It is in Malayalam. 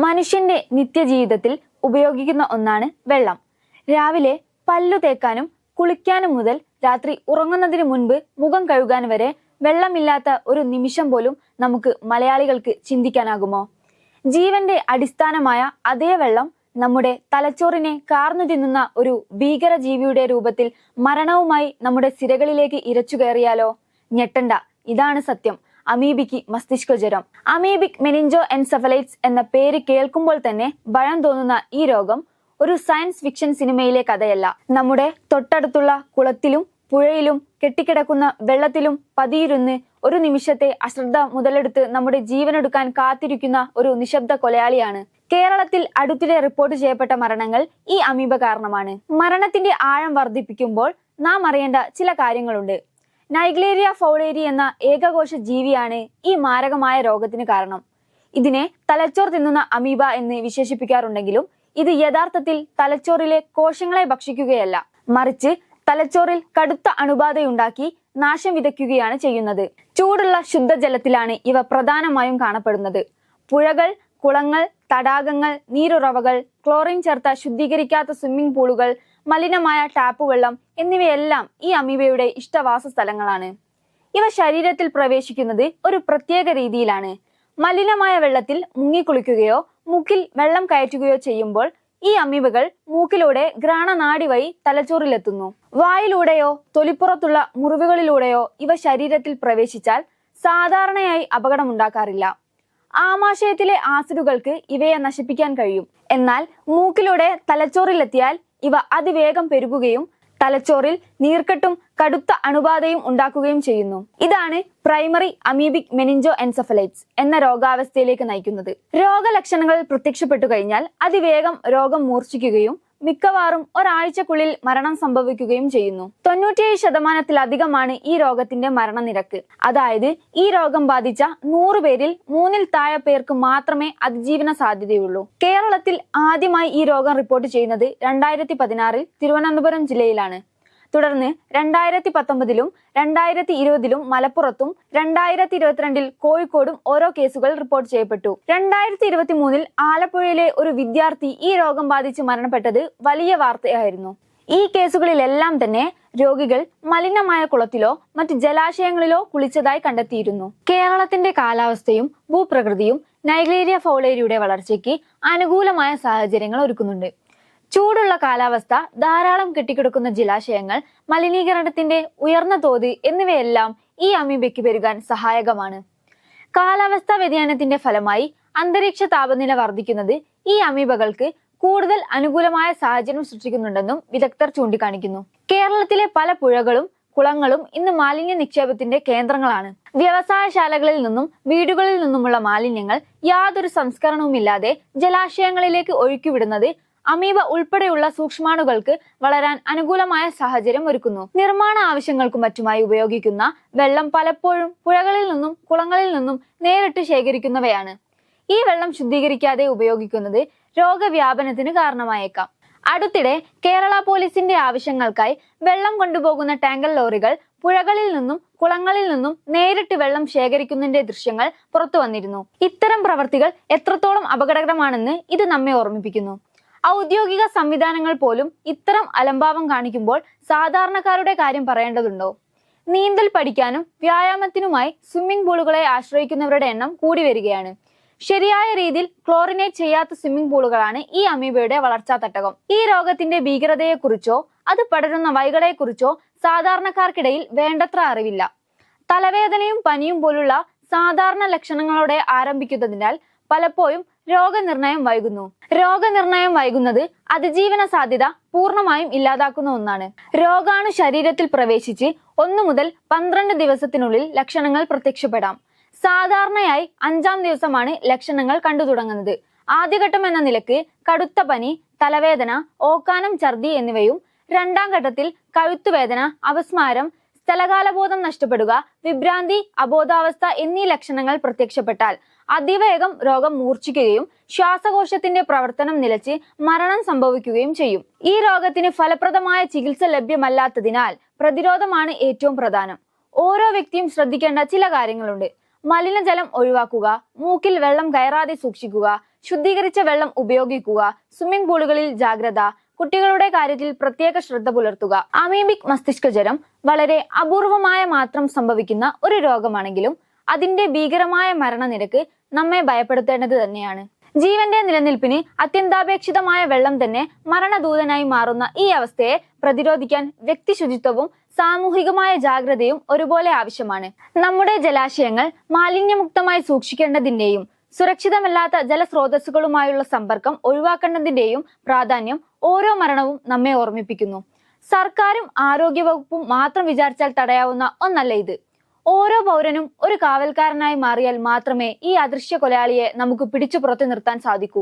മനുഷ്യന്റെ നിത്യജീവിതത്തിൽ ഉപയോഗിക്കുന്ന ഒന്നാണ് വെള്ളം. രാവിലെ പല്ലു തേക്കാനും കുളിക്കാനും മുതൽ രാത്രി ഉറങ്ങുന്നതിന് മുൻപ് മുഖം കഴുകാൻ വരെ വെള്ളമില്ലാത്ത ഒരു നിമിഷം പോലും നമുക്ക് മലയാളികൾക്ക് ചിന്തിക്കാനാകുമോ? ജീവന്റെ അടിസ്ഥാനമായ അതേ വെള്ളം നമ്മുടെ തലച്ചോറിനെ കാർന്നു തിന്നുന്ന ഒരു ഭീകര ജീവിയുടെ രൂപത്തിൽ മരണവുമായി നമ്മുടെ സിരകളിലേക്ക് ഇരച്ചു കയറിയാലോ? ഞെട്ടണ്ട, ഇതാണ് സത്യം. അമീബിക്ക് മസ്തിഷ്ക ജ്വരം. അമീബിക് മെനിഞ്ചോ എൻസെഫലൈറ്റ്സ് എന്ന പേര് കേൾക്കുമ്പോൾ തന്നെ ഭയം തോന്നുന്ന ഈ രോഗം ഒരു സയൻസ് ഫിക്ഷൻ സിനിമയിലെ കഥയല്ല. നമ്മുടെ തൊട്ടടുത്തുള്ള കുളത്തിലും പുഴയിലും കെട്ടിക്കിടക്കുന്ന വെള്ളത്തിലും പതിയിരുന്ന് ഒരു നിമിഷത്തെ അശ്രദ്ധ മുതലെടുത്ത് നമ്മുടെ ജീവനെടുക്കാൻ കാത്തിരിക്കുന്ന ഒരു നിശബ്ദ കൊലയാളിയാണ്. കേരളത്തിൽ അടുത്തിടെ റിപ്പോർട്ട് ചെയ്യപ്പെട്ട മരണങ്ങൾ ഈ അമീബ കാരണമാണ്. മരണത്തിന്റെ ആഴം വർദ്ധിപ്പിക്കുമ്പോൾ നാം അറിയേണ്ട ചില കാര്യങ്ങളുണ്ട്. നൈഗ്ലേരിയ ഫൗളേരി എന്ന ഏകകോശ ജീവിയാണ് ഈ മാരകമായ രോഗത്തിന് കാരണം. ഇതിനെ തലച്ചോർ തിന്നുന്ന അമീബ എന്ന് വിശേഷിപ്പിക്കാറുണ്ടെങ്കിലും ഇത് യഥാർത്ഥത്തിൽ തലച്ചോറിലെ കോശങ്ങളെ ഭക്ഷിക്കുകയല്ല, മറിച്ച് തലച്ചോറിൽ കടുത്ത അണുബാധയുണ്ടാക്കി നാശം വിതയ്ക്കുകയാണ് ചെയ്യുന്നത്. ചൂടുള്ള ശുദ്ധജലത്തിലാണ് ഇവ പ്രധാനമായും കാണപ്പെടുന്നത്. പുഴകൾ, കുളങ്ങൾ, തടാകങ്ങൾ, നീരുറവകൾ, ക്ലോറിൻ ചേർത്ത ശുദ്ധീകരിക്കാത്ത സ്വിമ്മിംഗ് പൂളുകൾ, മലിനമായ ടാപ്പ് വെള്ളം എന്നിവയെല്ലാം ഈ അമീബയുടെ ഇഷ്ടവാസ സ്ഥലങ്ങളാണ്. ഇവ ശരീരത്തിൽ പ്രവേശിക്കുന്നത് ഒരു പ്രത്യേക രീതിയിലാണ്. മലിനമായ വെള്ളത്തിൽ മുങ്ങിക്കുളിക്കുകയോ മൂക്കിൽ വെള്ളം കയറ്റുകയോ ചെയ്യുമ്പോൾ ഈ അമീബകൾ മൂക്കിലൂടെ ഘ്രാണനാഡി വഴി തലച്ചോറിലെത്തുന്നു. വായിലൂടെയോ തൊലിപ്പുറത്തുള്ള മുറിവുകളിലൂടെയോ ഇവ ശരീരത്തിൽ പ്രവേശിച്ചാൽ സാധാരണയായി അപകടമുണ്ടാക്കാറില്ല. ആമാശയത്തിലെ ആസിഡുകൾക്ക് ഇവയെ നശിപ്പിക്കാൻ കഴിയും. എന്നാൽ മൂക്കിലൂടെ തലച്ചോറിലെത്തിയാൽ ഇവ അതിവേഗം പെരുകുകയും തലച്ചോറിൽ നീർക്കെട്ടും കടുത്ത അണുബാധയും ഉണ്ടാക്കുകയും ചെയ്യുന്നു. ഇതാണ് പ്രൈമറി അമീബിക് മെനിഞ്ചോ എൻസെഫലൈറ്റ്സ് എന്ന രോഗാവസ്ഥയിലേക്ക് നയിക്കുന്നത്. രോഗലക്ഷണങ്ങൾ പ്രത്യക്ഷപ്പെട്ടു കഴിഞ്ഞാൽ അതിവേഗം രോഗം മൂർച്ഛിക്കുകയും മിക്കവാറും ഒരാഴ്ചക്കുള്ളിൽ മരണം സംഭവിക്കുകയും ചെയ്യുന്നു. 97% ഈ രോഗത്തിന്റെ മരണനിരക്ക്. അതായത് ഈ രോഗം ബാധിച്ച 100 പേരിൽ 3-ൽ താഴെ പേർക്ക് മാത്രമേ അതിജീവന സാധ്യതയുള്ളൂ. കേരളത്തിൽ ആദ്യമായി ഈ രോഗം റിപ്പോർട്ട് ചെയ്യുന്നത് 2016 തിരുവനന്തപുരം ജില്ലയിലാണ്. തുടർന്ന് 2019-ലും 2020-ലും മലപ്പുറത്തും 2022-ൽ കോഴിക്കോടും ഓരോ കേസുകൾ റിപ്പോർട്ട് ചെയ്യപ്പെട്ടു. 2023-ൽ ആലപ്പുഴയിലെ ഒരു വിദ്യാർത്ഥി ഈ രോഗം ബാധിച്ച് മരണപ്പെട്ടത് വലിയ വാർത്തയായിരുന്നു. ഈ കേസുകളിലെല്ലാം തന്നെ രോഗികൾ മലിനമായ കുളത്തിലോ മറ്റ് ജലാശയങ്ങളിലോ കുളിച്ചതായി കണ്ടെത്തിയിരുന്നു. കേരളത്തിന്റെ കാലാവസ്ഥയും ഭൂപ്രകൃതിയും നൈഗ്ലേരിയ ഫൗളേരിയുടെ വളർച്ചയ്ക്ക് അനുകൂലമായ സാഹചര്യങ്ങൾ ഒരുക്കുന്നുണ്ട്. ചൂടുള്ള കാലാവസ്ഥ, ധാരാളം കെട്ടിക്കിടക്കുന്ന ജലാശയങ്ങൾ, മലിനീകരണത്തിന്റെ ഉയർന്ന തോത് എന്നിവയെല്ലാം ഈ അമീബയ്ക്ക് പെരുകാൻ സഹായകമാണ്. കാലാവസ്ഥാ വ്യതിയാനത്തിന്റെ ഫലമായി അന്തരീക്ഷ താപനില വർദ്ധിക്കുന്നത് ഈ അമീബകൾക്ക് കൂടുതൽ അനുകൂലമായ സാഹചര്യം സൃഷ്ടിക്കുന്നുണ്ടെന്നും വിദഗ്ധർ ചൂണ്ടിക്കാണിക്കുന്നു. കേരളത്തിലെ പല പുഴകളും കുളങ്ങളും ഇന്ന് മാലിന്യ നിക്ഷേപത്തിന്റെ കേന്ദ്രങ്ങളാണ്. വ്യവസായശാലകളിൽ നിന്നും വീടുകളിൽ നിന്നുമുള്ള മാലിന്യങ്ങൾ യാതൊരു സംസ്കരണവുമില്ലാതെ ജലാശയങ്ങളിലേക്ക് ഒഴുക്കിവിടുന്നത് അമീബ ഉൾപ്പെടെയുള്ള സൂക്ഷ്മാണുകൾക്ക് വളരാൻ അനുകൂലമായ സാഹചര്യം ഒരുക്കുന്നു. നിർമ്മാണ ആവശ്യങ്ങൾക്കും മറ്റുമായി ഉപയോഗിക്കുന്ന വെള്ളം പലപ്പോഴും പുഴകളിൽ നിന്നും കുളങ്ങളിൽ നിന്നും നേരിട്ട് ശേഖരിക്കുന്നവയാണ്. ഈ വെള്ളം ശുദ്ധീകരിക്കാതെ ഉപയോഗിക്കുന്നത് രോഗവ്യാപനത്തിന് കാരണമായേക്കാം. അടുത്തിടെ കേരള പോലീസിന്റെ ആവശ്യങ്ങൾക്കായി വെള്ളം കൊണ്ടുപോകുന്ന ടാങ്കർ ലോറികൾ പുഴകളിൽ നിന്നും കുളങ്ങളിൽ നിന്നും നേരിട്ട് വെള്ളം ശേഖരിക്കുന്നതിന്റെ ദൃശ്യങ്ങൾ പുറത്തു വന്നിരുന്നു. ഇത്തരം പ്രവർത്തികൾ എത്രത്തോളം അപകടകരമാണെന്ന് ഇത് നമ്മെ ഓർമ്മിപ്പിക്കുന്നു. ഔദ്യോഗിക സംവിധാനങ്ങൾ പോലും ഇത്തരം അലംഭാവം കാണിക്കുമ്പോൾ സാധാരണക്കാരുടെ കാര്യം പറയേണ്ടതുണ്ടോ? നീന്തൽ പഠിക്കാനും വ്യായാമത്തിനുമായി സ്വിമ്മിംഗ് പൂളുകളെ ആശ്രയിക്കുന്നവരുടെ എണ്ണം കൂടി വരികയാണ്. ശരിയായ രീതിയിൽ ക്ലോറിനേറ്റ് ചെയ്യാത്ത സ്വിമ്മിംഗ് പൂളുകളാണ് ഈ അമീബയുടെ വളർച്ചാ തട്ടകം. ഈ രോഗത്തിന്റെ ഭീകരതയെക്കുറിച്ചോ അത് പടരുന്ന വഴികളെക്കുറിച്ചോ സാധാരണക്കാർക്കിടയിൽ വേണ്ടത്ര അറിവില്ല. തലവേദനയും പനിയും പോലുള്ള സാധാരണ ലക്ഷണങ്ങളോടെ ആരംഭിക്കുന്നതിനാൽ പലപ്പോഴും രോഗനിർണയം വൈകുന്നത് അതിജീവന സാധ്യത പൂർണ്ണമായും ഇല്ലാതാക്കുന്ന ഒന്നാണ്. രോഗാണു ശരീരത്തിൽ പ്രവേശിച്ച് 1 മുതൽ 12 ദിവസത്തിനുള്ളിൽ ലക്ഷണങ്ങൾ പ്രത്യക്ഷപ്പെടാം. സാധാരണയായി 5-ാം ദിവസമാണ് ലക്ഷണങ്ങൾ കണ്ടു തുടങ്ങുന്നത്. ആദ്യഘട്ടം എന്ന നിലക്ക് കടുത്ത പനി, തലവേദന, ഓക്കാനം, ഛർദി എന്നിവയും 2-ാം ഘട്ടത്തിൽ കഴുത്തുവേദന, അപസ്മാരം, സ്ഥലകാലബോധം നഷ്ടപ്പെടുക, വിഭ്രാന്തി, അബോധാവസ്ഥ എന്നീ ലക്ഷണങ്ങൾ പ്രത്യക്ഷപ്പെട്ടാൽ അതിവേഗം രോഗം മൂർച്ഛിക്കുകയും ശ്വാസകോശത്തിന്റെ പ്രവർത്തനം നിലച്ച് മരണം സംഭവിക്കുകയും ചെയ്യും. ഈ രോഗത്തിന് ഫലപ്രദമായ ചികിത്സ ലഭ്യമല്ലാത്തതിനാൽ പ്രതിരോധമാണ് ഏറ്റവും പ്രധാനം. ഓരോ വ്യക്തിയും ശ്രദ്ധിക്കേണ്ട ചില കാര്യങ്ങളുണ്ട്. മലിനജലം ഒഴിവാക്കുക, മൂക്കിൽ വെള്ളം കയറാതെ സൂക്ഷിക്കുക, ശുദ്ധീകരിച്ച വെള്ളം ഉപയോഗിക്കുക, സ്വിമ്മിംഗ് പൂളുകളിൽ ജാഗ്രത, കുട്ടികളുടെ കാര്യത്തിൽ പ്രത്യേക ശ്രദ്ധ പുലർത്തുക. അമീബിക് മസ്തിഷ്ക ജ്വരം വളരെ അപൂർവമായ മാത്രം സംഭവിക്കുന്ന ഒരു രോഗമാണെങ്കിലും അതിന്റെ ഭീകരമായ മരണനിരക്ക് നമ്മെ ഭയപ്പെടുത്തേണ്ടത് തന്നെയാണ്. ജീവന്റെ നിലനിൽപ്പിന് അത്യന്താപേക്ഷിതമായ വെള്ളം തന്നെ മരണദൂതനായി മാറുന്ന ഈ അവസ്ഥയെ പ്രതിരോധിക്കാൻ വ്യക്തി ശുചിത്വവും സാമൂഹികമായ ജാഗ്രതയും ഒരുപോലെ ആവശ്യമാണ്. നമ്മുടെ ജലാശയങ്ങൾ മാലിന്യമുക്തമായി സൂക്ഷിക്കേണ്ടതിന്റെയും സുരക്ഷിതമല്ലാത്ത ജലസ്രോതസ്സുകളുമായുള്ള സമ്പർക്കം ഒഴിവാക്കേണ്ടതിന്റെയും പ്രാധാന്യം ഓരോ മരണവും നമ്മെ ഓർമ്മിപ്പിക്കുന്നു. സർക്കാരും ആരോഗ്യവകുപ്പും മാത്രം വിചാരിച്ചാൽ തടയാവുന്ന ഒന്നല്ല ഇത്. ഓരോ പൗരനും ഒരു കാവൽക്കാരനായി മാറിയാൽ മാത്രമേ ഈ അദൃശ്യ കൊലയാളിയെ നമുക്ക് പിടിച്ചു പുറത്തു നിർത്താൻ സാധിക്കൂ.